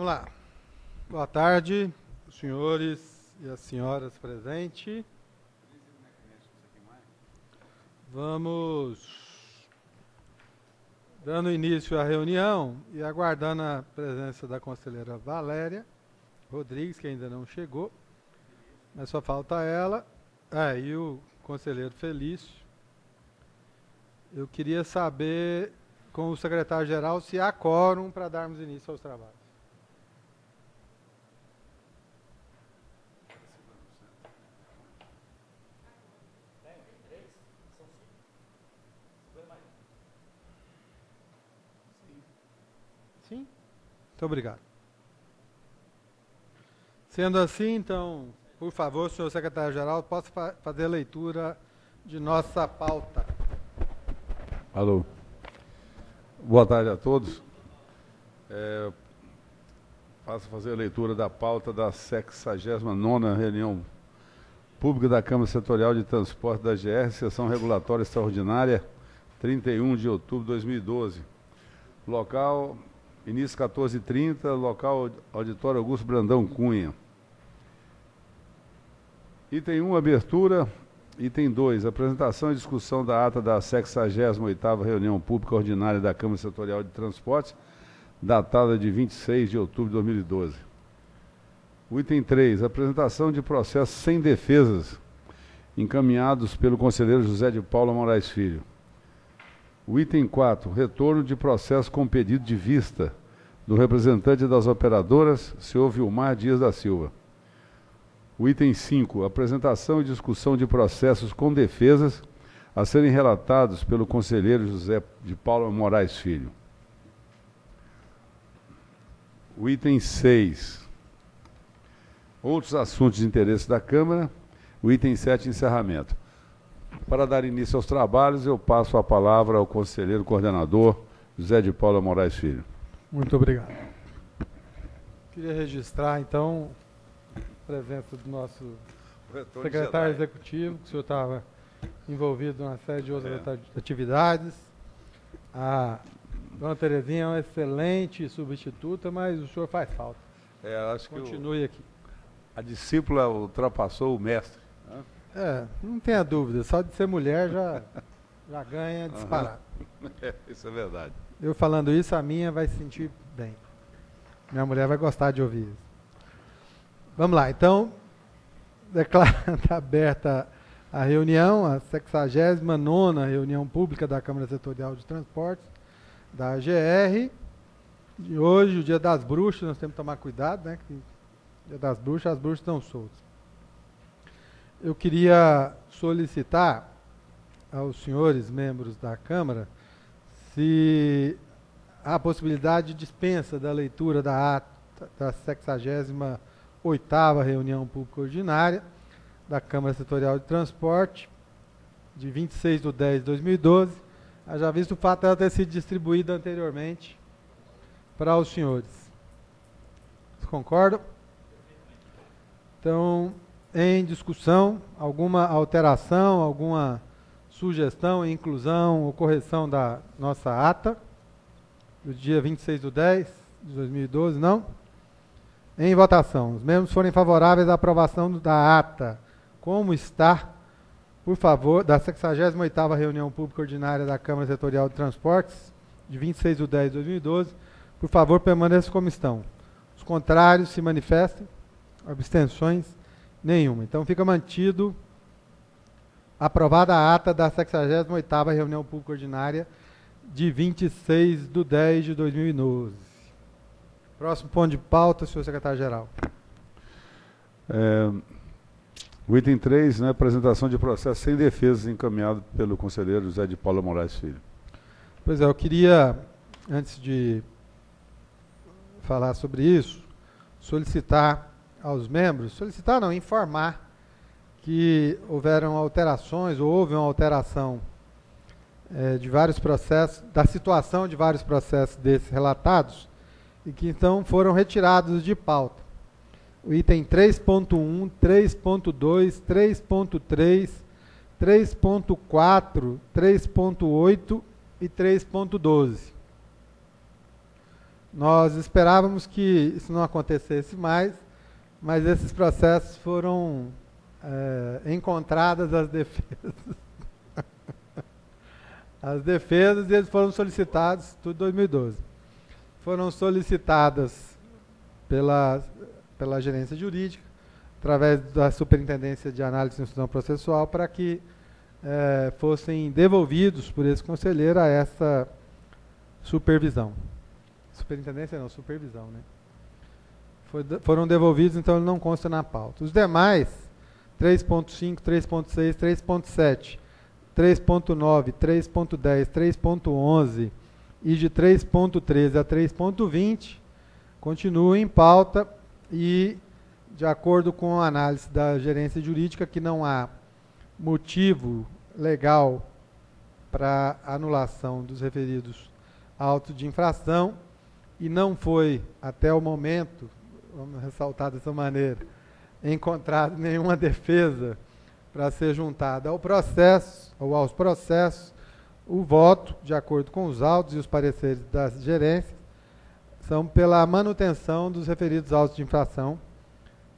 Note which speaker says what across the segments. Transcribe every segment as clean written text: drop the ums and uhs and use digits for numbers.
Speaker 1: Vamos lá. Boa tarde, os senhores e as senhoras presentes. Vamos dando início à reunião e aguardando a presença da conselheira Valéria Rodrigues, que ainda não chegou, mas só falta ela, e o conselheiro Felício. Eu queria saber com o secretário-geral se há quórum para darmos início aos trabalhos. Sim? Muito obrigado. Sendo assim, então, por favor, senhor secretário-geral, posso fazer a leitura de nossa pauta.
Speaker 2: Alô. Boa tarde a todos. Passo a fazer a leitura da pauta da 69ª reunião pública da Câmara Setorial de Transporte da GR, sessão regulatória extraordinária, 31 de outubro de 2012. Local, início 14h30, local Auditório Augusto Brandão Cunha. Item 1, abertura. Item 2, apresentação e discussão da ata da 68ª reunião pública ordinária da Câmara Setorial de Transportes, datada de 26 de outubro de 2012. O item 3, apresentação de processos sem defesas, encaminhados pelo conselheiro José de Paula Moraes Filho. O item 4, retorno de processo com pedido de vista do representante das operadoras, senhor Vilmar Dias da Silva. O item 5, apresentação e discussão de processos com defesas a serem relatados pelo conselheiro José de Paula Moraes Filho. O item 6, outros assuntos de interesse da Câmara. O item 7, encerramento. Para dar início aos trabalhos, eu passo a palavra ao conselheiro coordenador José de Paula Moraes Filho.
Speaker 1: Muito obrigado. Queria registrar, então, a presença do nosso secretário executivo, que o senhor estava envolvido numa série de outras atividades. A dona Terezinha é uma excelente substituta, mas o senhor faz falta.
Speaker 2: Acho
Speaker 1: Continue
Speaker 2: que
Speaker 1: aqui.
Speaker 2: A discípula ultrapassou o mestre.
Speaker 1: Não tenha dúvida, só de ser mulher já ganha disparado.
Speaker 2: Isso é verdade.
Speaker 1: Eu falando isso, a minha vai se sentir bem. Minha mulher vai gostar de ouvir isso. Vamos lá, então, declarada aberta a reunião, a 69ª reunião pública da Câmara Setorial de Transportes, da AGR. De hoje, o Dia das Bruxas, nós temos que tomar cuidado, né? Que Dia das Bruxas, as bruxas estão soltas. Eu queria solicitar aos senhores membros da Câmara se há possibilidade de dispensa da leitura da ata da 68ª reunião pública ordinária da Câmara Setorial de Transporte, de 26 de 10 de 2012, já visto o fato dela ter sido distribuída anteriormente para os senhores. Vocês concordam? Então, em discussão, alguma alteração, alguma sugestão, inclusão ou correção da nossa ata do dia 26 de 10 de 2012, não? Em votação, os membros forem favoráveis à aprovação da ata, como está, por favor, da 68ª reunião pública ordinária da Câmara Setorial de Transportes, de 26 de 10 de 2012, por favor, permaneçam como estão. Os contrários se manifestem, abstenções, nenhuma. Então, fica mantido, aprovada a ata da 68ª reunião pública ordinária de 26 de 10 de 2012. Próximo ponto de pauta, senhor secretário-geral.
Speaker 2: O item 3, né, apresentação de processo sem defesas encaminhado pelo conselheiro José de Paula Moraes Filho.
Speaker 1: Pois é, eu queria, antes de falar sobre isso, solicitar aos membros, informar que houveram alterações, ou houve uma alteração de vários processos, da situação de vários processos desses relatados, e que então foram retirados de pauta. O item 3.1, 3.2, 3.3, 3.4, 3.8 e 3.12. Nós esperávamos que isso não acontecesse mais, mas esses processos foram encontradas as defesas. As defesas, e eles foram solicitados, tudo em 2012. Foram solicitadas pela gerência jurídica, através da Superintendência de Análise e Instrução Processual, para que fossem devolvidos por esse conselheiro a essa supervisão. Superintendência não, supervisão, né? Foram devolvidos, então ele não consta na pauta. Os demais, 3.5, 3.6, 3.7, 3.9, 3.10, 3.11 e de 3.13 a 3.20, continuam em pauta e, de acordo com a análise da gerência jurídica, que não há motivo legal para anulação dos referidos autos de infração e não foi, até o momento, vamos ressaltar dessa maneira, encontrado nenhuma defesa para ser juntada ao processo ou aos processos, o voto, de acordo com os autos e os pareceres das gerências, são pela manutenção dos referidos autos de infração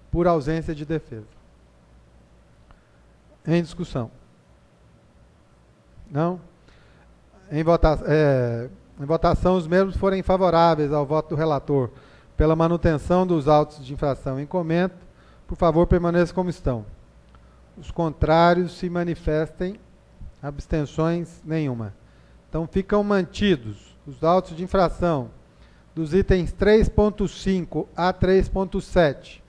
Speaker 1: por ausência de defesa. Em discussão. Não? Em votação, os mesmos forem favoráveis ao voto do relator pela manutenção dos autos de infração em comento, por favor, permaneçam como estão. Os contrários se manifestem, abstenções nenhuma. Então, ficam mantidos os autos de infração dos itens 3.5 a 3.7,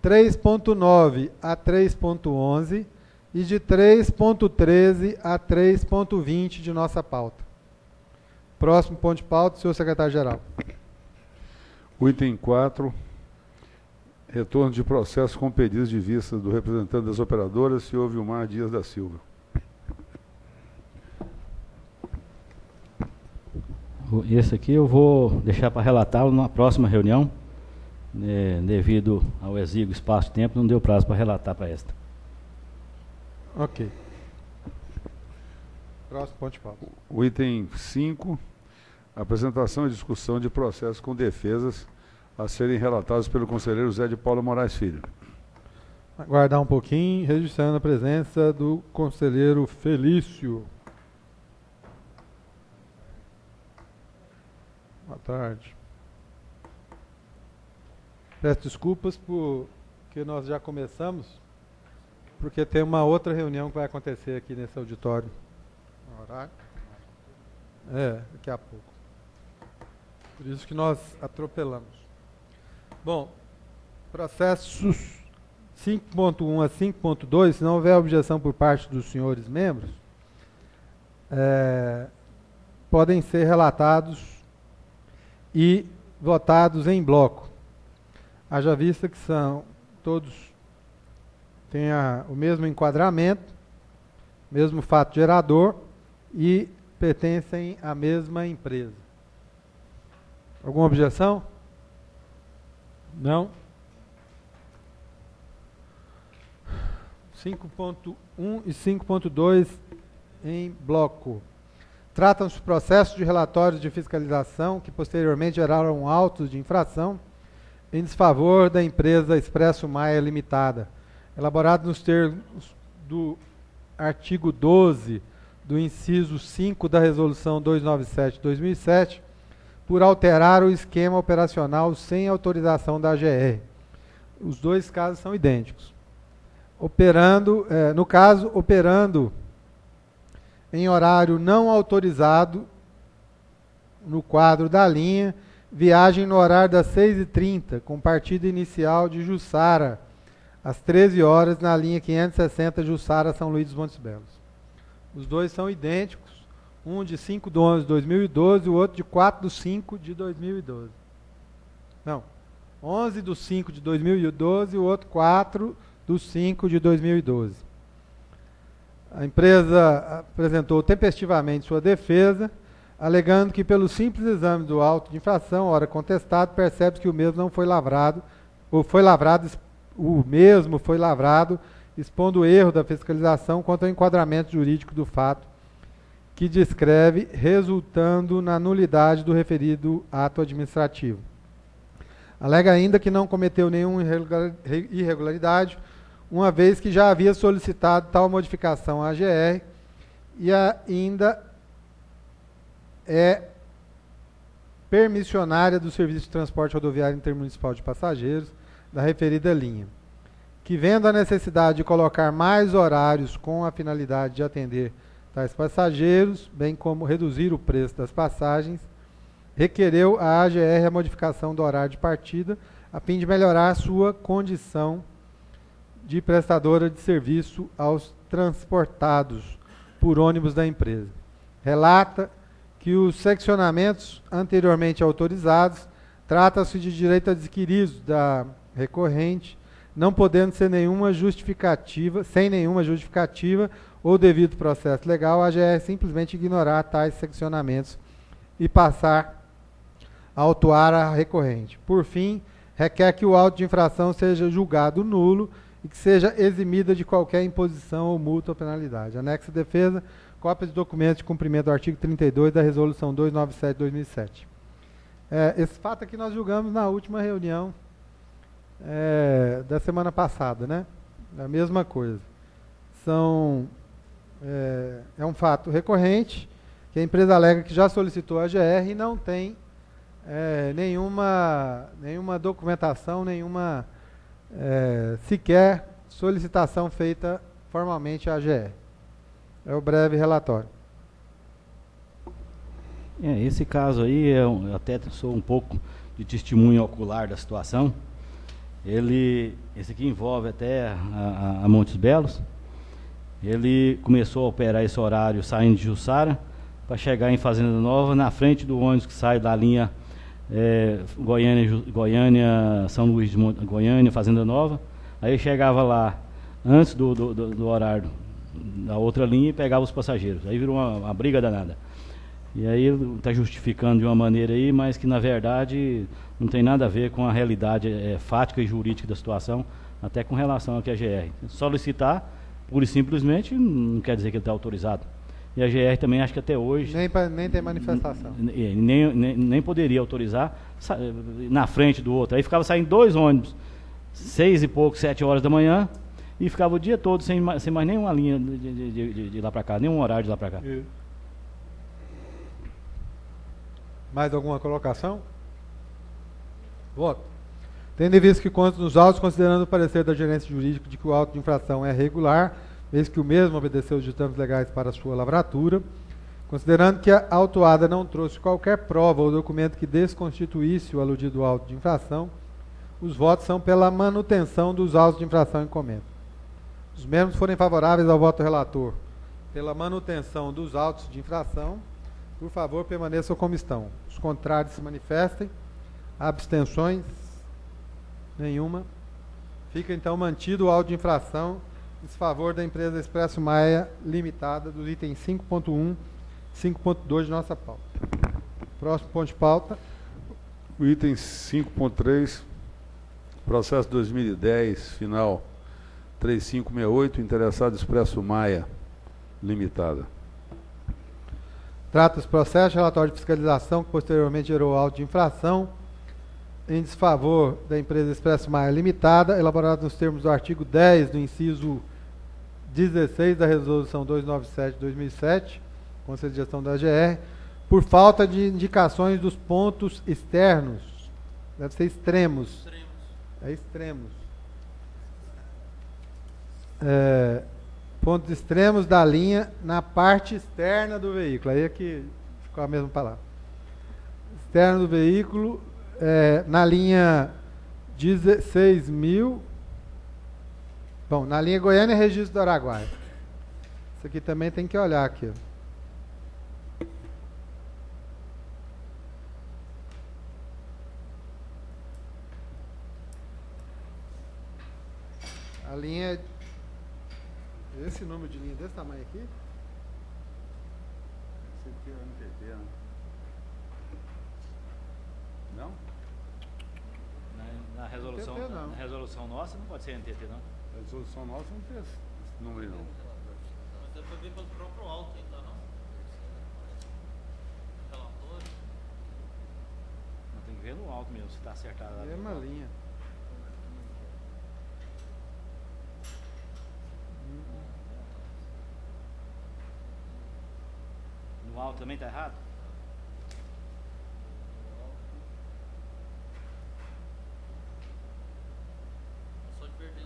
Speaker 1: 3.9 a 3.11 e de 3.13 a 3.20 de nossa pauta. Próximo ponto de pauta, senhor secretário-geral.
Speaker 2: O item 4, retorno de processo com pedidos de vista do representante das operadoras, senhor Vilmar Dias da Silva.
Speaker 3: Esse aqui eu vou deixar para relatá-lo na próxima reunião, devido ao exíguo espaço de tempo, não deu prazo para relatar para esta.
Speaker 1: Ok. Próximo ponto de pauta.
Speaker 2: O item 5, apresentação e discussão de processos com defesas a serem relatados pelo conselheiro Zé de Paula Moraes Filho.
Speaker 1: Aguardar um pouquinho, registrando a presença do conselheiro Felício. Boa tarde. Peço desculpas porque nós já começamos, porque tem uma outra reunião que vai acontecer aqui nesse auditório. Horário? Daqui a pouco. Por isso que nós atropelamos. Bom, processos 5.1 a 5.2, se não houver objeção por parte dos senhores membros, podem ser relatados e votados em bloco. Haja vista que todos têm o mesmo enquadramento, mesmo fato gerador e pertencem à mesma empresa. Alguma objeção? Não? 5.1 e 5.2 em bloco. Tratam-se de processos de relatórios de fiscalização que posteriormente geraram autos de infração em desfavor da empresa Expresso Maia Limitada, elaborado nos termos do artigo 12 do inciso 5 da Resolução 297/2007, por alterar o esquema operacional sem autorização da AGR. Os dois casos são idênticos. Operando em horário não autorizado, no quadro da linha, viagem no horário das 6h30, com partida inicial de Jussara, às 13 horas, na linha 560 Jussara, São Luís dos Montes Belos. Os dois são idênticos, um de 5/11/2012 e o outro de 4/5/2012. Não, 11/5/2012 e o outro 4/5/2012. A empresa apresentou tempestivamente sua defesa, alegando que pelo simples exame do auto de infração, ora contestado, percebe-se que o mesmo não foi lavrado, o mesmo foi lavrado, expondo o erro da fiscalização quanto ao enquadramento jurídico do fato, que descreve, resultando na nulidade do referido ato administrativo. Alega ainda que não cometeu nenhuma irregularidade, uma vez que já havia solicitado tal modificação à AGR e ainda é permissionária do Serviço de Transporte Rodoviário Intermunicipal de Passageiros da referida linha, que vendo a necessidade de colocar mais horários com a finalidade de atender tais passageiros, bem como reduzir o preço das passagens, requereu à AGR a modificação do horário de partida, a fim de melhorar sua condição de prestadora de serviço aos transportados por ônibus da empresa. Relata que os seccionamentos anteriormente autorizados trata-se de direito adquirido da recorrente, não podendo ser sem nenhuma justificativa ou devido processo legal, a AGR simplesmente ignorar tais seccionamentos e passar a autuar a recorrente. Por fim, requer que o auto de infração seja julgado nulo e que seja eximida de qualquer imposição ou multa ou penalidade. Anexo à defesa, cópia de documentos de cumprimento do artigo 32 da Resolução 297 de 2007. Esse fato aqui nós julgamos na última reunião da semana passada, né? A mesma coisa. É um fato recorrente, que a empresa alega que já solicitou a AGR e não tem nenhuma documentação, sequer solicitação feita formalmente à AGR. É o breve relatório.
Speaker 3: Esse caso aí, eu até sou um pouco de testemunho ocular da situação. Esse aqui envolve até a Montes Belos. Ele começou a operar esse horário saindo de Jussara para chegar em Fazenda Nova, na frente do ônibus que sai da linha Goiânia, São Luís de Goiânia, Fazenda Nova. Aí chegava lá antes do horário da outra linha e pegava os passageiros. Aí virou uma briga danada. E aí ele está justificando de uma maneira aí, mas que na verdade não tem nada a ver com a realidade fática e jurídica da situação, até com relação ao que a GR. Solicitar, pura e simplesmente, não quer dizer que ele está autorizado. E a GR também acho que até hoje...
Speaker 1: Nem tem manifestação.
Speaker 3: Nem poderia autorizar na frente do outro. Aí ficava saindo 2 ônibus, 6 e pouco, 7 horas da manhã, e ficava o dia todo sem mais nenhuma linha de lá para cá, nenhum horário de lá para cá.
Speaker 1: Mais alguma colocação? Voto. Tendo em vista que consta nos autos, considerando o parecer da gerência jurídica de que o auto de infração é regular, vez que o mesmo obedeceu os ditames legais para a sua lavratura, considerando que a autuada não trouxe qualquer prova ou documento que desconstituísse o aludido auto de infração, os votos são pela manutenção dos autos de infração em comento. Os membros forem favoráveis ao voto relator pela manutenção dos autos de infração, por favor, permaneçam como estão. Os contrários se manifestem. Abstenções? Nenhuma. Fica então mantido o auto de infração em desfavor da empresa Expresso Maia Limitada, dos itens 5.1 e 5.2 de nossa pauta. Próximo ponto de pauta.
Speaker 2: O item 5.3, processo 2010, final 3568, interessado Expresso Maia Limitada.
Speaker 1: Trata-se processo, relatório de fiscalização que posteriormente gerou auto de infração em desfavor da empresa Expresso Maia Limitada, elaborado nos termos do artigo 10 do inciso 16 da Resolução 297 de 2007, Conselho de Gestão da AGR, por falta de indicações dos pontos externos. Deve ser extremos. Extremos. Pontos extremos da linha na parte externa do veículo. Aí é que ficou a mesma palavra. Externo do veículo, na linha 16.000. Bom, na linha Goiânia, Registro do Araguaia. Isso aqui também tem que olhar aqui. A linha... Esse número de linha desse tamanho aqui?
Speaker 2: Esse aqui é o NTT, né? Não?
Speaker 3: Na resolução,
Speaker 1: NTT não.
Speaker 3: Na resolução nossa não pode ser NTT, não?
Speaker 2: A resolução nossa não tem esse número, não.
Speaker 4: Mas foi bem pelo próprio alto, então, não?
Speaker 3: Vê no alto mesmo, se está acertado lá.
Speaker 1: Mesma linha.
Speaker 3: No alto também está errado?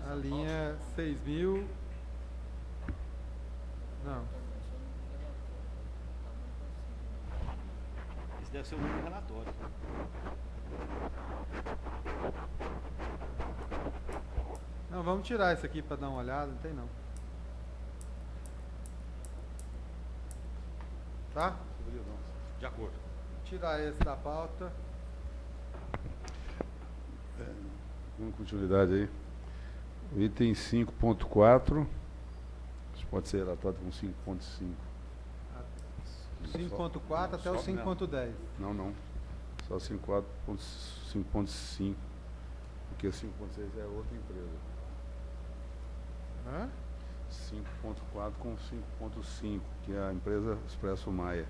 Speaker 1: A linha 6.000. Não.
Speaker 3: Esse deve ser o número relatório.
Speaker 1: Não, vamos tirar isso aqui para dar uma olhada, não tem não. Tá?
Speaker 3: De acordo.
Speaker 1: Tirar esse da pauta.
Speaker 2: Vamos continuidade aí. O item 5.4, pode ser relatado com 5.5.
Speaker 1: 5.4 até o 5.10.
Speaker 2: Não. Só 5.5, porque 5.6 é outra empresa.
Speaker 1: Hã?
Speaker 2: 5.4 com 5.5, que é a empresa Expresso Maia.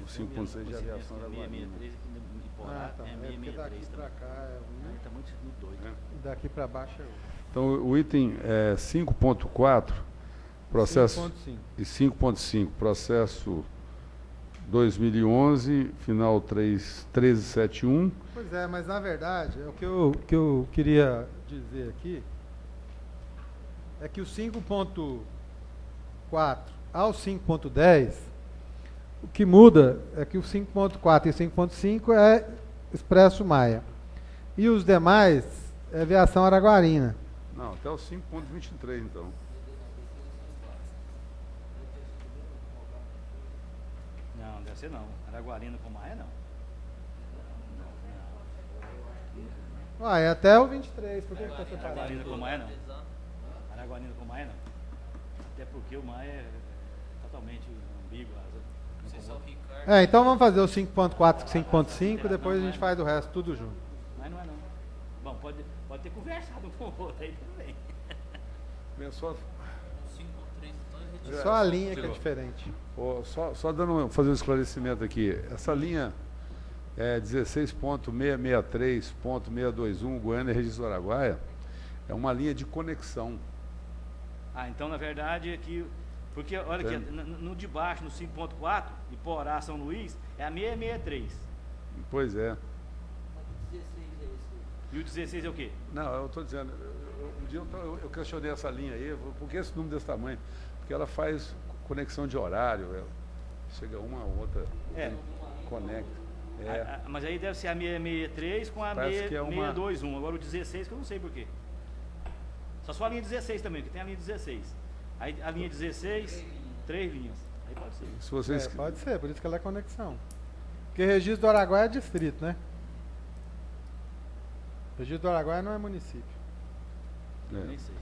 Speaker 2: O 5.6 é a aviação da Guarani.
Speaker 3: 663 aqui em Porá,
Speaker 1: Ah, tá.
Speaker 3: é
Speaker 1: É porque
Speaker 3: 663
Speaker 1: daqui pra
Speaker 3: também.
Speaker 1: cá é um
Speaker 3: Está muito doido.
Speaker 1: e daqui pra baixo é outro.
Speaker 2: Então, o item 5.4, processo
Speaker 1: 5.5.
Speaker 2: e 5.5, processo 2011, final 1371.
Speaker 1: Pois é, mas na verdade, o que eu queria dizer aqui é que o 5.4 ao 5.10, o que muda é que o 5.4 e 5.5 é Expresso Maia. E os demais é Aviação Araguarina.
Speaker 2: Não, até o 5.23, então.
Speaker 3: Não, deve ser não. Araguarina com Maia não.
Speaker 1: É até o 23, por que está separado?
Speaker 3: Araguarina com Maia não. Araguarina com Maia não. Até porque o Maia é totalmente ambíguo.
Speaker 1: Então vamos fazer o 5.4 e 5.5, depois a gente faz o resto tudo junto.
Speaker 3: Mas não é não. Bom, pode ter conversado com o outro aí também.
Speaker 1: É só a linha que é diferente.
Speaker 2: Só fazer um esclarecimento aqui. Essa linha é 16.663.621 Goiânia Registro Araguaia, é uma linha de conexão.
Speaker 3: Ah, então na verdade aqui, porque olha aqui, no de baixo, no 5.4, de Porá, São Luís, é a 663.
Speaker 2: Pois é.
Speaker 3: E o 16 é o quê?
Speaker 2: Não, eu estou dizendo, um dia eu questionei essa linha aí, por que esse número desse tamanho? Porque ela faz conexão de horário, chega uma ou outra, conecta.
Speaker 3: Mas aí deve ser a 663 com a
Speaker 2: Parece que é uma...
Speaker 3: 621. Agora o 16 que eu não sei porquê. Só a linha 16 também, que tem a linha 16. Aí a linha 16, 3 linhas. Aí pode ser.
Speaker 2: Se vocês...
Speaker 1: Pode ser, por isso que ela é conexão. Porque Registro do Araguaia é distrito, né? Registro do Araguaia não é município.
Speaker 3: Nem sei.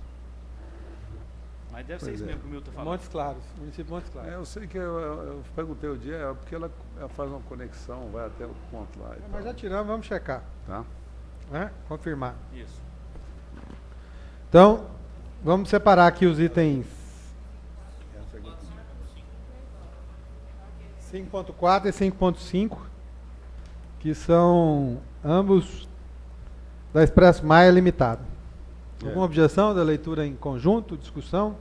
Speaker 3: Mas deve
Speaker 2: Pois
Speaker 3: ser isso
Speaker 2: é.
Speaker 3: mesmo que o Milton falou.
Speaker 1: Montes Claros, município de Montes Claros.
Speaker 2: eu sei que eu perguntei o dia, porque ela faz uma conexão, vai até o ponto lá.
Speaker 1: Mas já tiramos, vamos checar.
Speaker 2: Tá?
Speaker 1: Né? Confirmar.
Speaker 3: Isso.
Speaker 1: Então, vamos separar aqui os itens 5.4 e 5.5, que são ambos da Expresso Maia Limitada. Alguma objeção da leitura em conjunto, discussão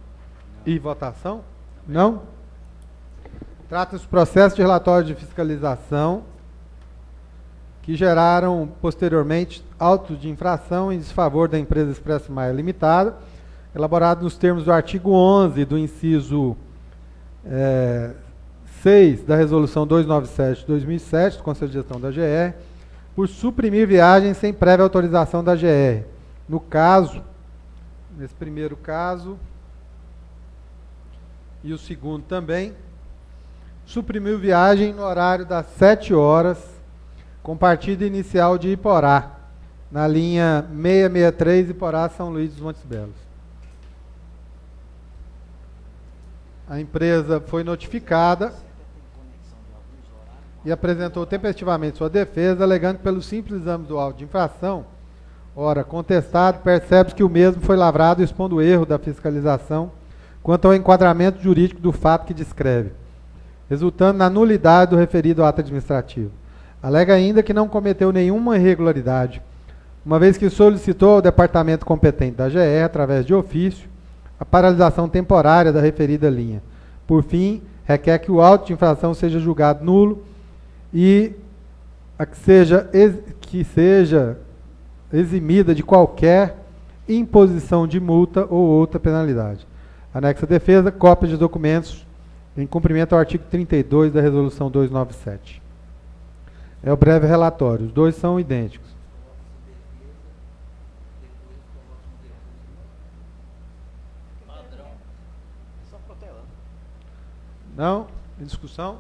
Speaker 1: e votação? Não? Trata-se do processo de relatório de fiscalização que geraram posteriormente autos de infração em desfavor da empresa Expresso Maia Limitada, elaborado nos termos do artigo 11 do inciso 6 da Resolução 297 de 2007, do Conselho de Gestão da GR, por suprimir viagens sem prévia autorização da GR. No caso, nesse primeiro caso, e o segundo também, suprimiu viagem no horário das 7 horas, com partida inicial de Iporá, na linha 663 Iporá, São Luís dos Montes Belos. A empresa foi notificada e apresentou tempestivamente sua defesa, alegando que pelo simples exame do auto de infração, ora, contestado, percebe-se que o mesmo foi lavrado expondo o erro da fiscalização quanto ao enquadramento jurídico do fato que descreve, resultando na nulidade do referido ato administrativo. Alega ainda que não cometeu nenhuma irregularidade, uma vez que solicitou ao departamento competente da GE, através de ofício, a paralisação temporária da referida linha. Por fim, requer que o auto de infração seja julgado nulo e que seja eximida de qualquer imposição de multa ou outra penalidade. Anexa à defesa, cópia de documentos em cumprimento ao artigo 32 da Resolução 297. É o breve relatório. Os dois são idênticos. Não? Em discussão?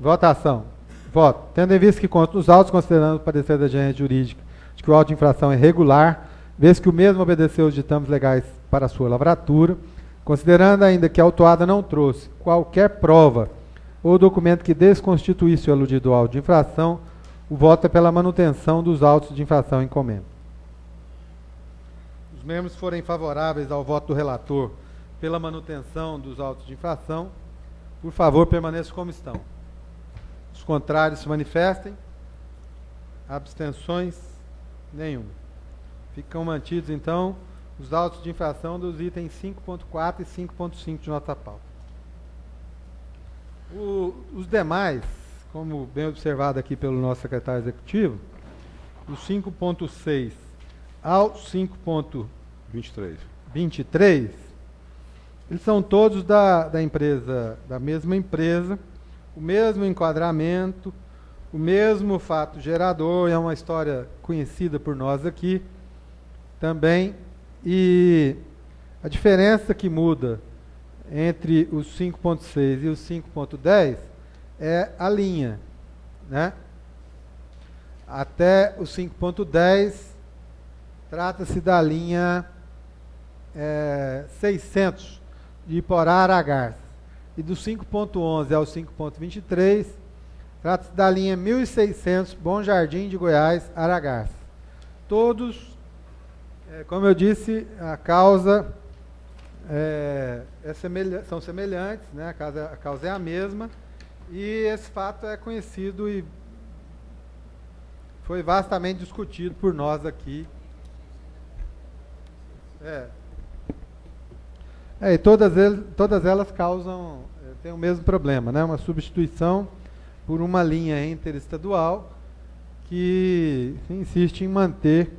Speaker 1: Votação. Voto. Tendo em vista que consta nos autos, considerando o parecer da agência jurídica de que o auto de infração é regular, vez que o mesmo obedeceu os ditames legais para a sua lavratura, considerando ainda que a autuada não trouxe qualquer prova ou documento que desconstituísse o aludido auto de infração, o voto é pela manutenção dos autos de infração em comenda. Os membros forem favoráveis ao voto do relator pela manutenção dos autos de infração, por favor, permaneçam como estão. Os contrários se manifestem. Abstenções? Nenhuma. Ficam mantidos, então, os autos de infração dos itens 5.4 e 5.5 de nossa pauta. Os demais, como bem observado aqui pelo nosso secretário executivo, do 5.6 ao 5.23, eles são todos da empresa, da mesma empresa, o mesmo enquadramento, o mesmo fato gerador, é uma história conhecida por nós aqui também, e a diferença que muda entre os 5.6 e os 5.10 é a linha, né? Até o 5.10 trata-se da linha 600 de Iporá a Aragarças, e do 5.11 ao 5.23 trata-se da linha 1600 Bom Jardim de Goiás a Aragarças. Todos, como eu disse, a causa são semelhantes, né? A causa é a mesma, e esse fato é conhecido e foi vastamente discutido por nós aqui. E todas elas causam, tem o mesmo problema, né? Uma substituição por uma linha interestadual que insiste em manter,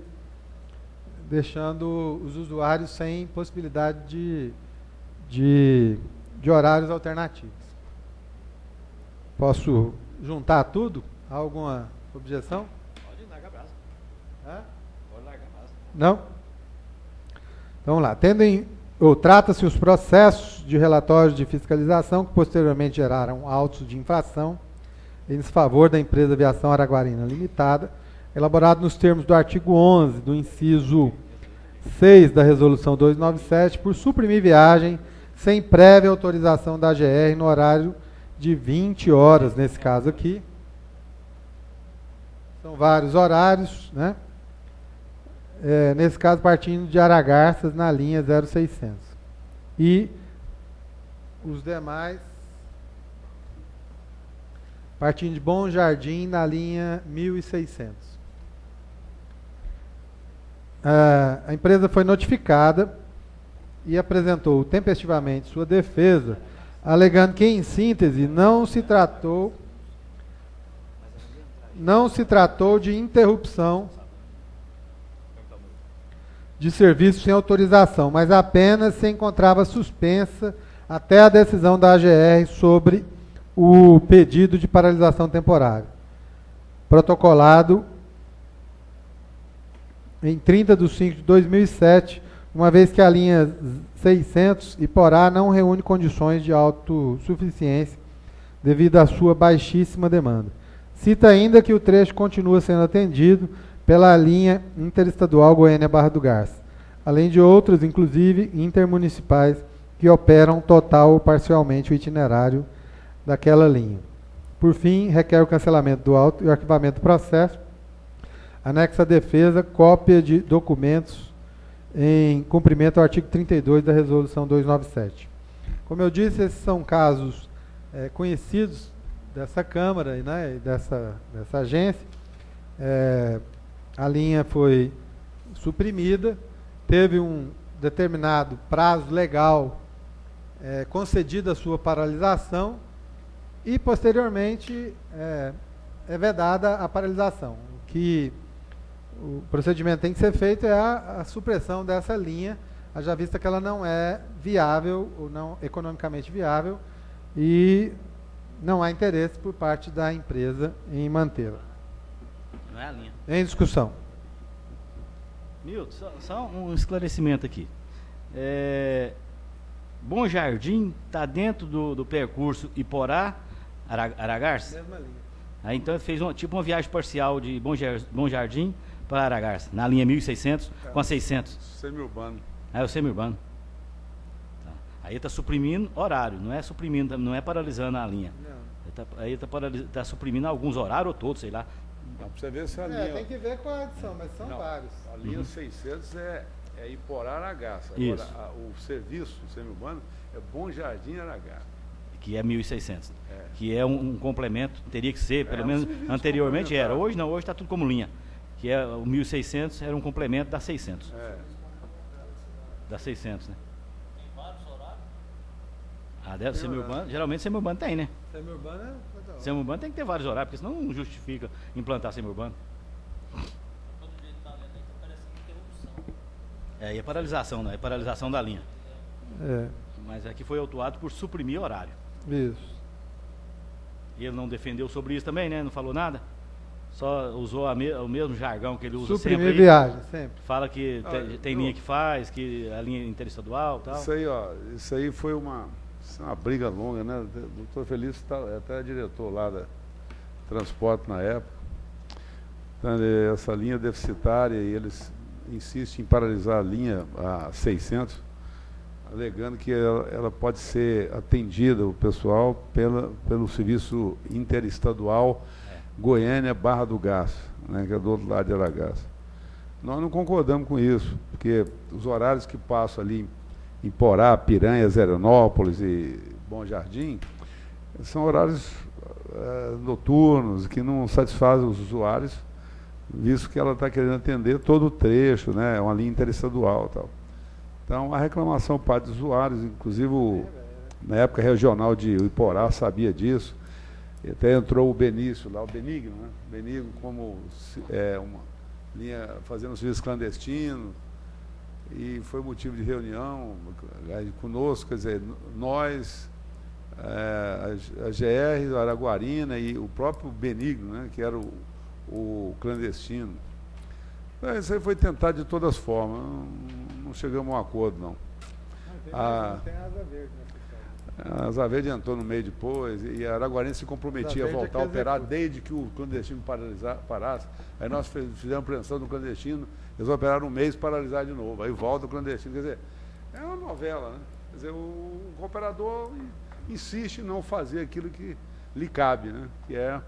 Speaker 1: deixando os usuários sem possibilidade de horários alternativos. Posso juntar tudo? Há alguma objeção?
Speaker 3: Pode largar a brasa. Pode largar a brasa.
Speaker 1: Não? Então, vamos lá. Trata-se os processos de relatórios de fiscalização que posteriormente geraram autos de infração em desfavor da empresa Aviação Araguarina Limitada, elaborado nos termos do artigo 11 do inciso 6 da Resolução 297, por suprimir viagem sem prévia autorização da AGR no horário de 20 horas, nesse caso aqui. São vários horários, né? Nesse caso, partindo de Aragarças na linha 0600. E os demais partindo de Bom Jardim na linha 1600. A empresa foi notificada e apresentou tempestivamente sua defesa, alegando que, em síntese, não se tratou de interrupção de serviço sem autorização, mas apenas se encontrava suspensa até a decisão da AGR sobre o pedido de paralisação temporária, protocolado em 30/5/2007, uma vez que a linha 600 Iporá não reúne condições de autossuficiência devido à sua baixíssima demanda. Cita ainda que o trecho continua sendo atendido pela linha interestadual Goiânia-Barra do Garça, além de outras, inclusive intermunicipais, que operam total ou parcialmente o itinerário daquela linha. Por fim, requer o cancelamento do auto e o arquivamento do processo. Anexo à defesa, cópia de documentos em cumprimento ao artigo 32 da Resolução 297. Como eu disse, esses são casos conhecidos dessa Câmara, né, e dessa agência. A linha foi suprimida, teve um determinado prazo legal concedido a sua paralisação e, posteriormente, é vedada a paralisação. O que o procedimento tem que ser feito é a supressão dessa linha, haja vista que ela não é viável, ou não economicamente viável, e não há interesse por parte da empresa em mantê-la.
Speaker 3: Não é a linha.
Speaker 1: Em discussão.
Speaker 3: Milton, só um esclarecimento aqui. Bom Jardim está dentro do percurso Iporá-Aragarça?
Speaker 1: Mesma linha.
Speaker 3: Aí então fez uma viagem parcial de Bom Jardim para Aragarça, na linha 1600 com a 600.
Speaker 2: Semi-urbano.
Speaker 3: É o semi-urbano. Tá. Aí está suprimindo horário, não é suprimindo, não é paralisando a linha.
Speaker 1: Não.
Speaker 3: Aí está suprimindo alguns horários ou todos, sei lá.
Speaker 2: Não, pra você ver se a linha...
Speaker 1: Tem que ver com a adição, mas são vários.
Speaker 2: A linha 600 é Iporá-Aragaça.
Speaker 3: Isso.
Speaker 2: Agora, o serviço semi-urbano é Bom Jardim Aragaça.
Speaker 3: Que é 1.600. Que é um complemento, teria que ser, pelo menos anteriormente era. Hoje não, hoje está tudo como linha. Que é o 1.600 era um complemento da 600. Da 600, né?
Speaker 4: Tem vários horários?
Speaker 3: Deve ser semi-urbano. Geralmente semi-urbano tem, né?
Speaker 1: Semi-urbano
Speaker 3: Semi-urbano tem que ter vários horários, porque senão não justifica implantar semi-urbano.
Speaker 4: Todo dia que tá lendo aí, tá parecendo interrupção.
Speaker 3: E a paralisação, né? É paralisação da linha. Mas aqui foi autuado por suprimir horário.
Speaker 1: Isso.
Speaker 3: E ele não defendeu sobre isso também, né? Não falou nada? Só usou o mesmo jargão que ele usa
Speaker 1: Suprimir
Speaker 3: sempre aí.
Speaker 1: viagem, sempre.
Speaker 3: Fala que tem linha que faz, que a linha interestadual e tal.
Speaker 2: Isso aí foi uma briga longa, né? O doutor Felício até diretor lá da transporte na época. Então, essa linha deficitária, e eles insistem em paralisar a linha a 600, alegando que ela pode ser atendida, o pessoal, pelo serviço interestadual Goiânia-Barra do Garça, né, que é do outro lado de Aragaça. Nós não concordamos com isso, porque os horários que passam ali em Porá, Piranha, Zeranópolis e Bom Jardim, são horários noturnos, que não satisfazem os usuários, visto que ela está querendo atender todo o trecho, né, é uma linha interestadual e tal. Então, a reclamação parte dos usuários, inclusive na época regional de Iporá sabia disso, até entrou o Benício lá, o Benigno, né? Benigno como uma linha fazendo serviço clandestino, e foi motivo de reunião conosco, quer dizer, nós, a GR, a Araguarina e o próprio Benigno, né? Que era o clandestino. Isso aí foi tentado de todas as formas, não chegamos a um acordo, não.
Speaker 1: Não tem Asa Verde, né?
Speaker 2: A Asa Verde entrou no meio depois, e a Araguarina se comprometia a voltar a operar desde que o clandestino parasse. Aí nós fizemos pressão no clandestino, eles operaram um mês e paralisaram de novo. Aí volta o clandestino. Quer dizer, é uma novela, né? Quer dizer, o operador insiste em não fazer aquilo que lhe cabe, né? Que é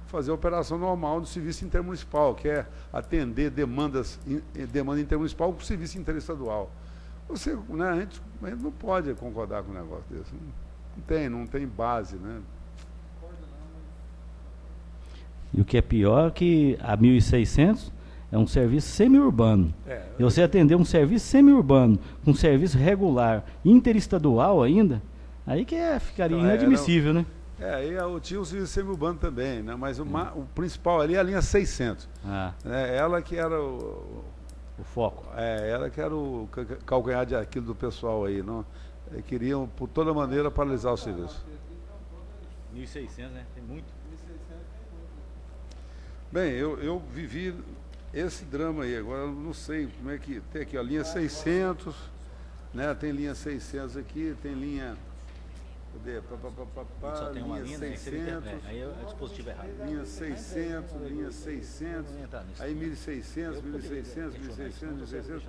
Speaker 2: fazer a operação normal do serviço intermunicipal, que é atender demanda intermunicipal com o serviço interestadual. Né, a gente não pode concordar com um negócio desse. Não tem base, né?
Speaker 3: E o que é pior é que a 1.600 é um serviço semi-urbano. E você atender um serviço semi-urbano, um serviço regular, interestadual ainda, aí que ficaria inadmissível, né?
Speaker 2: E tinha o serviço semi-urbano também, né? Mas o principal ali é a linha 600. Ela que era
Speaker 3: o foco.
Speaker 2: Ela que era o calcanhar de Aquiles do pessoal aí. Não? Queriam, por toda maneira, paralisar o serviço.
Speaker 3: 1.600, né? Tem muito.
Speaker 2: Bem, eu vivi esse drama aí. Agora, eu não sei como é que... Tem aqui a linha 600, né? Tem linha 600 aqui, tem linha... Cadê?
Speaker 3: Só tem uma linha,
Speaker 2: 600,
Speaker 3: né? Aí é o dispositivo errado.
Speaker 2: Linha 600, aí 1.600, 1.600, 1.600,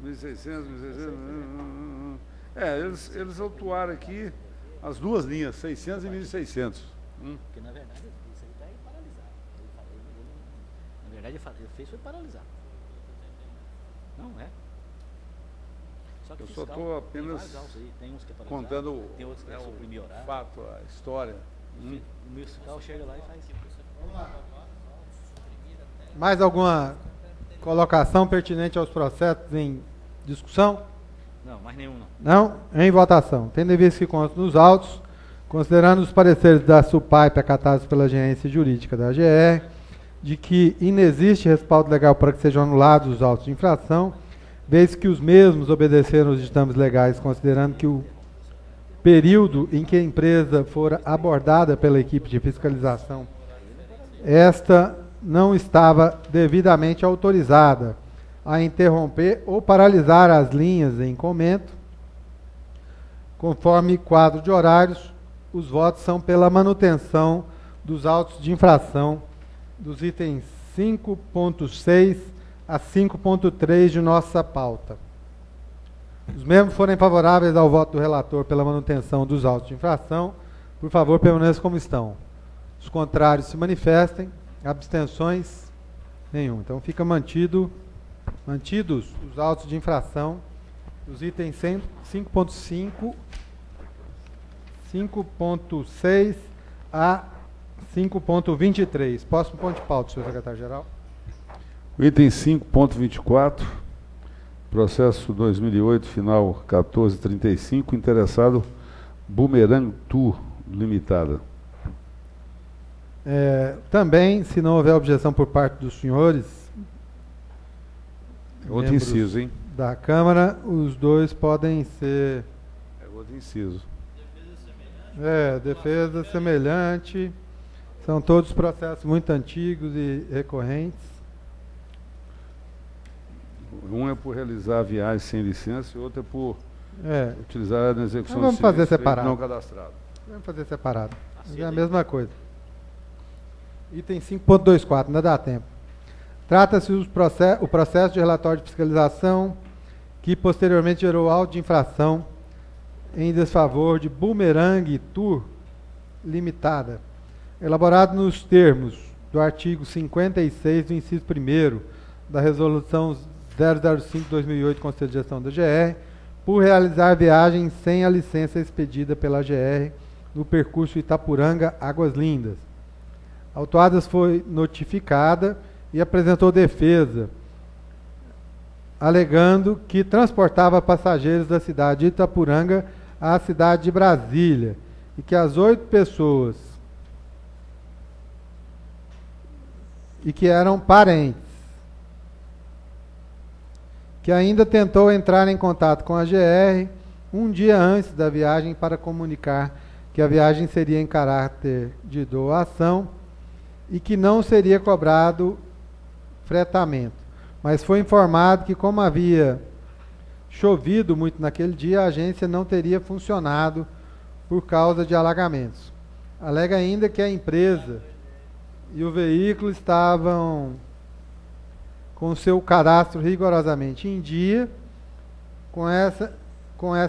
Speaker 2: 1.600, 1.600. Eles autuaram aqui as duas linhas, 600 e 1.600.
Speaker 3: Porque na verdade isso aí está paralisado. Na verdade ele fez foi paralisar. Não é.
Speaker 2: Eu só estou apenas
Speaker 3: tem uns que é
Speaker 2: contando
Speaker 3: tem outros que é suprimir horário.
Speaker 2: fato, a história.
Speaker 3: O fiscal chega lá e faz.
Speaker 1: Mais alguma colocação pertinente aos processos em discussão?
Speaker 3: Não, mais nenhum não.
Speaker 1: Não? Em votação. Tendo em vista que consta nos autos, considerando os pareceres da SUPAIP acatados pela agência jurídica da AGR, de que inexiste respaldo legal para que sejam anulados os autos de infração, vez que os mesmos obedeceram os ditames legais, considerando que o período em que a empresa fora abordada pela equipe de fiscalização, esta não estava devidamente autorizada a interromper ou paralisar as linhas em comento, conforme quadro de horários, os votos são pela manutenção dos autos de infração dos itens 5.6 a 5.3 de nossa pauta. Os membros forem favoráveis ao voto do relator pela manutenção dos autos de infração, por favor, permaneçam como estão. Os contrários se manifestem. Abstenções? Nenhum. Então fica mantidos os autos de infração dos itens 5.5, 5.6 a 5.23. Próximo ponto de pauta, senhor secretário-geral.
Speaker 2: O item 5.24, processo 2008, final 1435, interessado Boomerang Tour Limitada.
Speaker 1: Também, se não houver objeção por parte dos senhores,
Speaker 2: Outro inciso, hein?
Speaker 1: da Câmara, os dois podem ser...
Speaker 2: Outro inciso.
Speaker 1: Defesa semelhante. São todos processos muito antigos e recorrentes.
Speaker 2: Um é por realizar a viagem sem licença e outro é por utilizar na execução
Speaker 1: Vamos
Speaker 2: de
Speaker 1: fazer
Speaker 2: serviço
Speaker 1: separado.
Speaker 2: não cadastrado.
Speaker 1: Vamos fazer separado. É a mesma coisa. Item 5.24, ainda dá tempo. Trata-se o processo de relatório de fiscalização que posteriormente gerou auto de infração em desfavor de Boomerang Tour Limitada, elaborado nos termos do artigo 56 do inciso 1º da Resolução 005/2008, Conselho de Gestão da GR, por realizar viagem sem a licença expedida pela GR no percurso Itapuranga Águas Lindas. A autuada foi notificada e apresentou defesa, alegando que transportava passageiros da cidade de Itapuranga à cidade de Brasília e que as 8 pessoas e que eram parentes, que ainda tentou entrar em contato com a GR um dia antes da viagem para comunicar que a viagem seria em caráter de doação e que não seria cobrado fretamento. Mas foi informado que, como havia chovido muito naquele dia, a agência não teria funcionado por causa de alagamentos. Alega ainda que a empresa e o veículo estavam com seu cadastro rigorosamente em dia com essa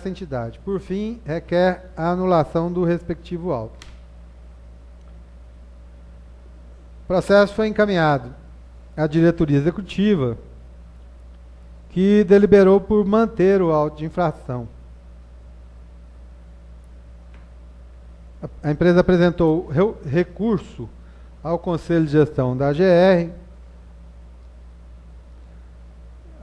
Speaker 1: entidade. Por fim, requer a anulação do respectivo auto. O processo foi encaminhado à diretoria executiva, que deliberou por manter o auto de infração. A empresa apresentou recurso ao Conselho de Gestão da AGR,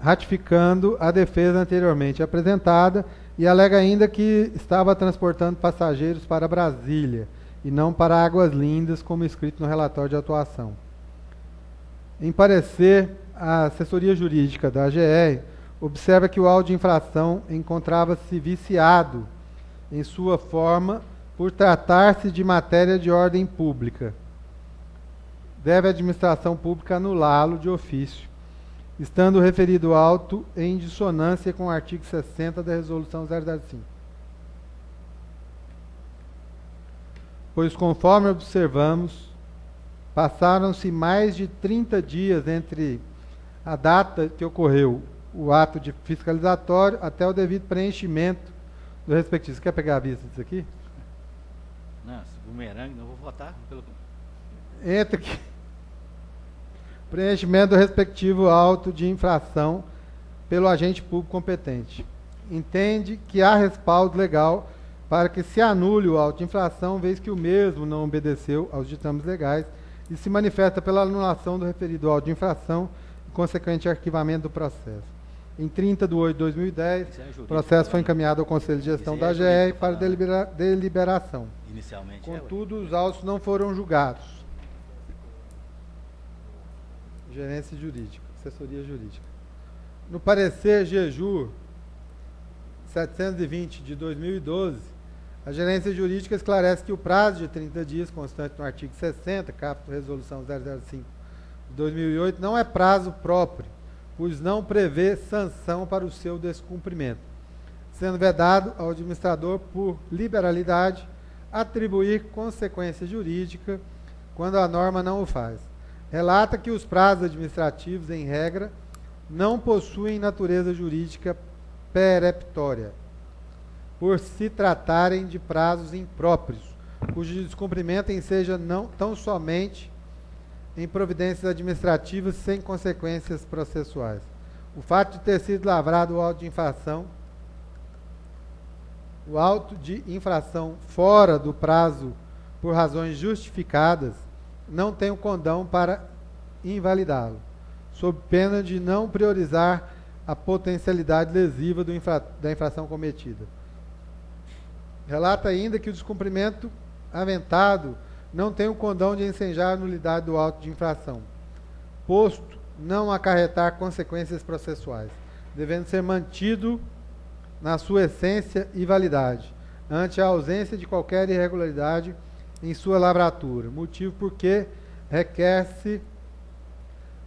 Speaker 1: ratificando a defesa anteriormente apresentada, e alega ainda que estava transportando passageiros para Brasília e não para Águas Lindas, como escrito no relatório de atuação. Em parecer, a assessoria jurídica da AGR observa que o auto de infração encontrava-se viciado em sua forma por tratar-se de matéria de ordem pública. Deve a administração pública anulá-lo de ofício, estando o referido auto em dissonância com o artigo 60 da Resolução 005. Pois, conforme observamos, passaram-se mais de 30 dias entre a data que ocorreu o ato de fiscalizatório até o devido preenchimento do respectivo. Você quer pegar a vista disso aqui?
Speaker 3: Não, Boomerang, não vou votar pelo...
Speaker 1: Entra aqui. Preenchimento do respectivo auto de infração pelo agente público competente. Entende que há respaldo legal para que se anule o auto de infração, vez que o mesmo não obedeceu aos ditames legais e se manifesta pela anulação do referido auto de infração e consequente arquivamento do processo. Em 30 de 8 de 2010, o processo foi encaminhado ao Conselho de Gestão da GR para deliberação.
Speaker 5: Inicialmente.
Speaker 1: Contudo, os autos não foram julgados. Gerência Jurídica, Assessoria Jurídica. No parecer GEJUR 720 de 2012, a Gerência Jurídica esclarece que o prazo de 30 dias, constante no artigo 60, caput Resolução 005 de 2008, não é prazo próprio, pois não prevê sanção para o seu descumprimento, sendo vedado ao administrador, por liberalidade, atribuir consequência jurídica quando a norma não o faz. Relata que os prazos administrativos, em regra, não possuem natureza jurídica peremptória, por se tratarem de prazos impróprios, cujo descumprimento enseja não tão somente em providências administrativas sem consequências processuais. O fato de ter sido lavrado o auto de infração fora do prazo por razões justificadas não tem o condão para invalidá-lo, sob pena de não priorizar a potencialidade lesiva da infração cometida. Relata ainda que o descumprimento aventado não tem o condão de ensejar a nulidade do auto de infração, posto não acarretar consequências processuais, devendo ser mantido na sua essência e validade, ante a ausência de qualquer irregularidade em sua lavratura, motivo porque requer-se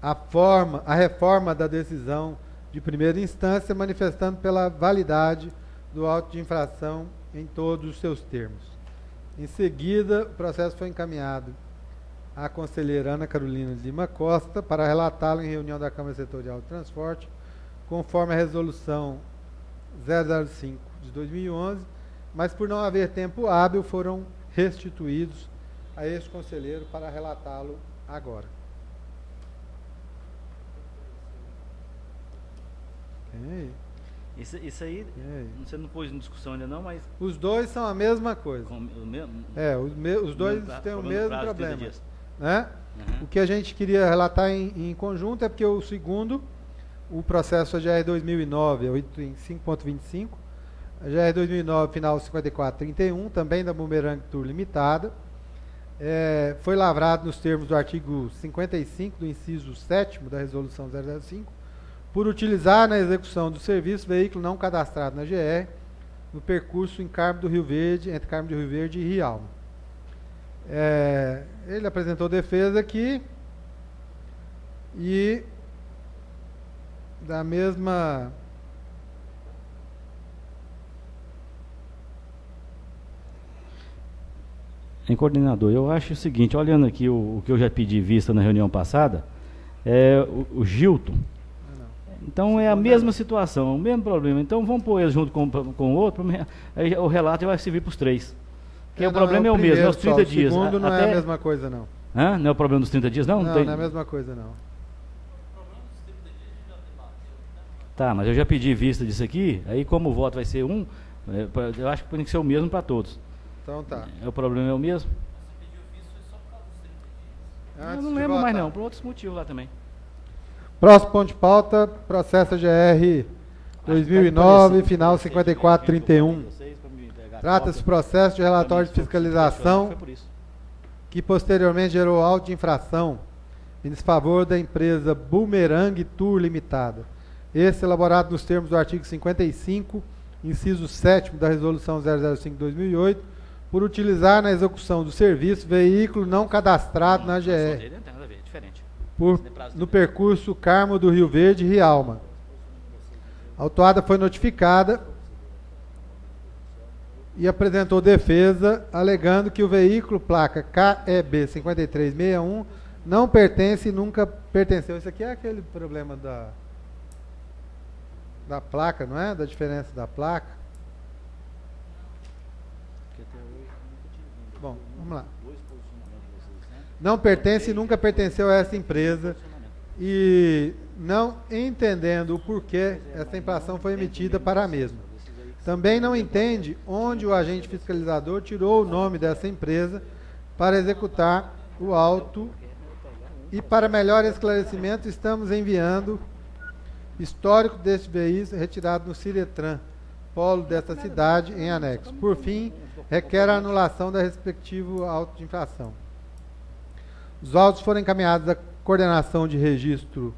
Speaker 1: a reforma da decisão de primeira instância, manifestando pela validade do auto de infração em todos os seus termos. Em seguida, o processo foi encaminhado à conselheira Ana Carolina de Lima Costa para relatá-lo em reunião da Câmara Setorial de Transporte, conforme a resolução 005 de 2011, mas por não haver tempo hábil, foram restituídos a este conselheiro para relatá-lo agora.
Speaker 3: Isso aí, você não pôs em discussão ainda não, mas...
Speaker 1: Os dois são a mesma coisa.
Speaker 3: O mesmo,
Speaker 1: os dois têm o mesmo
Speaker 3: prazo de 30
Speaker 1: problema.
Speaker 3: dias.
Speaker 1: Né?
Speaker 3: Uhum.
Speaker 1: O que a gente queria relatar em conjunto é porque o segundo, o processo GR 2009, é o item 5.25, a GR 2009, final 5431, também da Bumerangue Tour Limitada, foi lavrado nos termos do artigo 55 do inciso 7º da Resolução 005, por utilizar na execução do serviço veículo não cadastrado na GR, no percurso em Carmo do Rio Verde, entre Carmo do Rio Verde e Rialma. Ele apresentou defesa aqui e da mesma
Speaker 3: Em coordenador, eu acho o seguinte, olhando aqui o que eu já pedi vista na reunião passada, o Gilton. Então é a mesma situação, o mesmo problema. Então vamos pôr ele junto com o outro, aí o relato vai servir para os três. Porque o problema é o mesmo, é os 30 dias.
Speaker 1: O segundo não é a mesma coisa, não.
Speaker 3: Hã? Não é o problema dos 30 dias, não?
Speaker 1: Não, não é a mesma coisa, não.
Speaker 3: Tá, mas eu já pedi vista disso aqui, aí como o voto vai ser um, eu acho que tem que ser o mesmo para todos.
Speaker 1: Então tá.
Speaker 3: O problema é o mesmo?
Speaker 4: Você pediu visto foi só por causa dos 30 dias.
Speaker 3: Eu não lembro mais não, por outros motivos lá também.
Speaker 1: Próximo ponto de pauta, processo GR 2009, final 5431. Trata-se do processo de relatório de fiscalização que posteriormente gerou auto de infração em desfavor da empresa Bumerangue Tour Limitada. Esse elaborado nos termos do artigo 55, inciso 7º da Resolução 005/2008, por utilizar na execução do serviço veículo não cadastrado na GR. No percurso Carmo do Rio Verde e Rialma. A autuada foi notificada e apresentou defesa, alegando que o veículo placa KEB 5361 não pertence e nunca pertenceu. Isso aqui é aquele problema da placa, não é? Da diferença da placa. Bom, vamos lá. Não pertence e nunca pertenceu a essa empresa, e não entendendo o porquê essa infração foi emitida para a mesma. Também não entende onde o agente fiscalizador tirou o nome dessa empresa para executar o auto e, para melhor esclarecimento, estamos enviando histórico deste veículo retirado no Ciretran, polo desta cidade, em anexo. Por fim, requer a anulação da respectivo auto de infração. Os autos foram encaminhados à coordenação de registro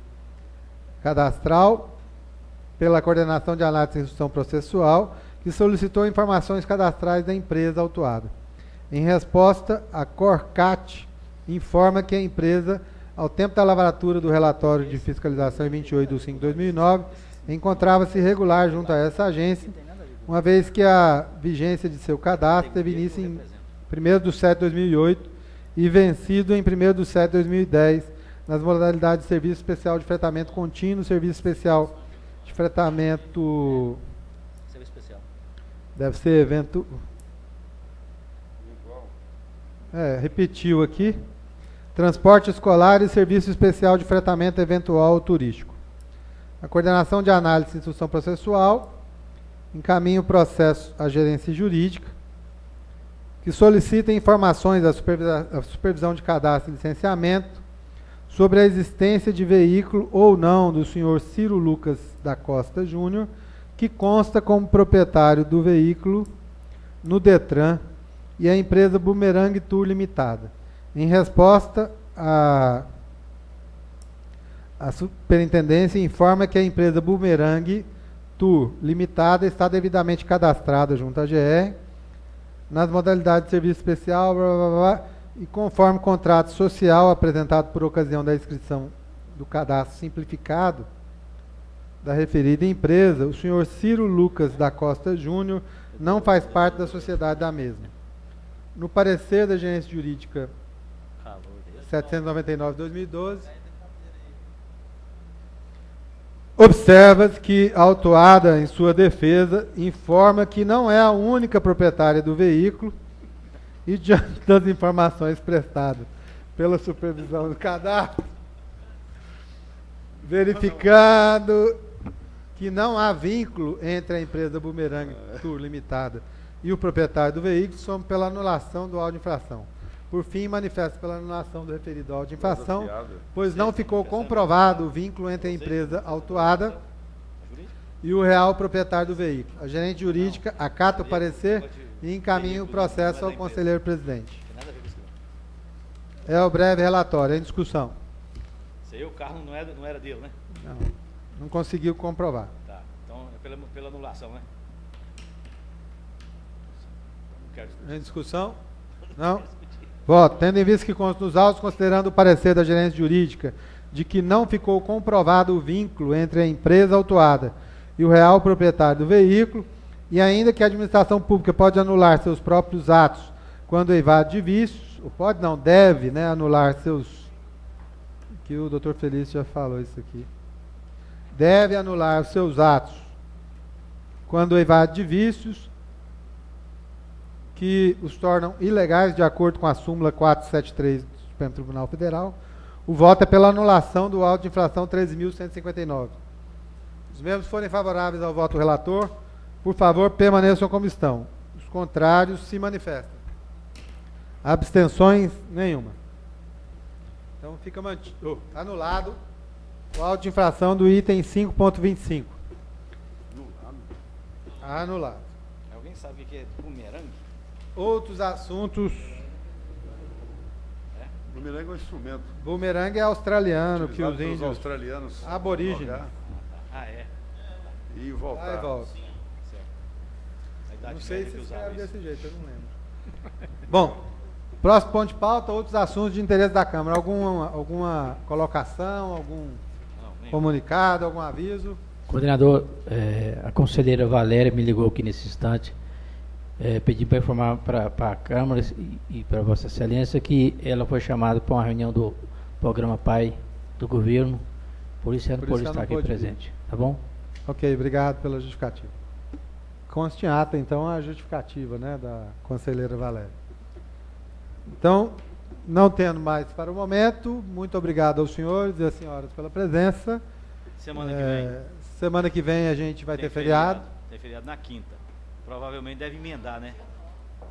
Speaker 1: cadastral pela coordenação de análise e instrução processual, que solicitou informações cadastrais da empresa autuada. Em resposta, a Corcat informa que a empresa, ao tempo da lavratura do relatório de fiscalização em 28 de 5 de 2009, encontrava-se irregular junto a essa agência, uma vez que a vigência de seu cadastro teve início em 1º de 7 de 2008 e vencido em 1º de 7 de 2010, nas modalidades de serviço especial de fretamento contínuo, serviço especial de fretamento...
Speaker 4: Serviço especial.
Speaker 1: Deve ser evento... repetiu aqui. Transporte escolar e serviço especial de fretamento eventual turístico. A coordenação de análise e instrução processual encaminha o processo à gerência jurídica, que solicita informações à supervisão de cadastro e licenciamento sobre a existência de veículo ou não do senhor Ciro Lucas da Costa Júnior, que consta como proprietário do veículo no Detran, e a empresa Bumerangue Tour Limitada. Em resposta, a superintendência informa que a empresa Bumerangue Tour Limitada está devidamente cadastrada junto à GR, nas modalidades de serviço especial, blá, blá, blá, e conforme contrato social apresentado por ocasião da inscrição do cadastro simplificado da referida empresa, o senhor Ciro Lucas da Costa Júnior não faz parte da sociedade da mesma. No parecer da gerência jurídica 799/2012, observa-se que a autuada, em sua defesa, informa que não é a única proprietária do veículo e, diante das informações prestadas pela supervisão do cadastro, verificado que não há vínculo entre a empresa Bumerangue Tour Limitada e o proprietário do veículo, somos pela anulação do auto de infração. Por fim, manifesta pela anulação do referido auto de infração, pois não ficou comprovado o vínculo entre a empresa autuada e o real proprietário do veículo. A gerente jurídica acata o parecer e encaminha o processo ao conselheiro presidente. É o breve relatório, em discussão.
Speaker 3: Isso aí o carro não era dele, né?
Speaker 1: Não conseguiu comprovar.
Speaker 3: Tá, então é pela anulação, né?
Speaker 1: Em discussão? Não? Voto. Tendo em vista que consta nos autos, considerando o parecer da gerência jurídica de que não ficou comprovado o vínculo entre a empresa autuada e o real proprietário do veículo, e ainda que a administração pública pode anular seus próprios atos quando evade de vícios, ou pode não, deve, né, anular seus... que o doutor Felício já falou isso aqui. Deve anular os seus atos quando evade de vícios que os tornam ilegais de acordo com a súmula 473 do Supremo Tribunal Federal. O voto é pela anulação do auto de infração 13.159. Os membros forem favoráveis ao voto do relator, por favor, permaneçam como estão. Os contrários se manifestam. Abstenções? Nenhuma. Então fica anulado o auto de infração do item 5.25. Anulado.
Speaker 3: Alguém sabe o que é bumerangue?
Speaker 1: Outros assuntos.
Speaker 2: Bumerangue é um instrumento.
Speaker 1: Bumerangue é australiano, que os
Speaker 2: utilizado pelos
Speaker 1: índios
Speaker 2: australianos
Speaker 1: aborígenes.
Speaker 2: jogar
Speaker 3: Ah, é.
Speaker 2: e voltar.
Speaker 1: Vai e volta.
Speaker 3: Certo. A idade
Speaker 1: Não sei
Speaker 3: média
Speaker 1: se
Speaker 3: que usava
Speaker 1: escreve
Speaker 3: isso.
Speaker 1: desse jeito, eu não lembro. Bom, próximo ponto de pauta, outros assuntos de interesse da Câmara. Alguma colocação, algum
Speaker 3: Não, nem.
Speaker 1: comunicado, algum aviso?
Speaker 5: Coordenador, a conselheira Valéria me ligou aqui nesse instante, pedi para informar para a Câmara e para Vossa Excelência que ela foi chamada para uma reunião do programa PAI do governo, por isso ela não pôde estar aqui presente. Tá bom?
Speaker 1: Ok, obrigado pela justificativa. Conste em ata, então, a justificativa, né, da conselheira Valéria. Então, não tendo mais para o momento, muito obrigado aos senhores e às senhoras pela presença.
Speaker 3: Semana que vem.
Speaker 1: Semana que vem a gente vai
Speaker 3: tem
Speaker 1: ter feriado.
Speaker 3: Tem feriado na quinta. Provavelmente deve emendar, né?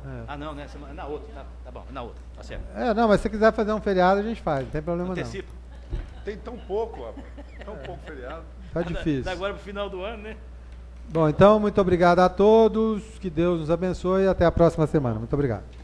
Speaker 1: É.
Speaker 3: Ah, não, né? Na outra, tá bom, na outra, tá certo.
Speaker 1: Não, mas se você quiser fazer um feriado, a gente faz, não tem problema
Speaker 3: Antecipa.
Speaker 2: Tem tão pouco, rapaz. Tão pouco feriado.
Speaker 1: não. Tá difícil.
Speaker 3: Da agora pro final do ano, né?
Speaker 1: Bom, então, muito obrigado a todos, que Deus nos abençoe e até a próxima semana. Muito obrigado.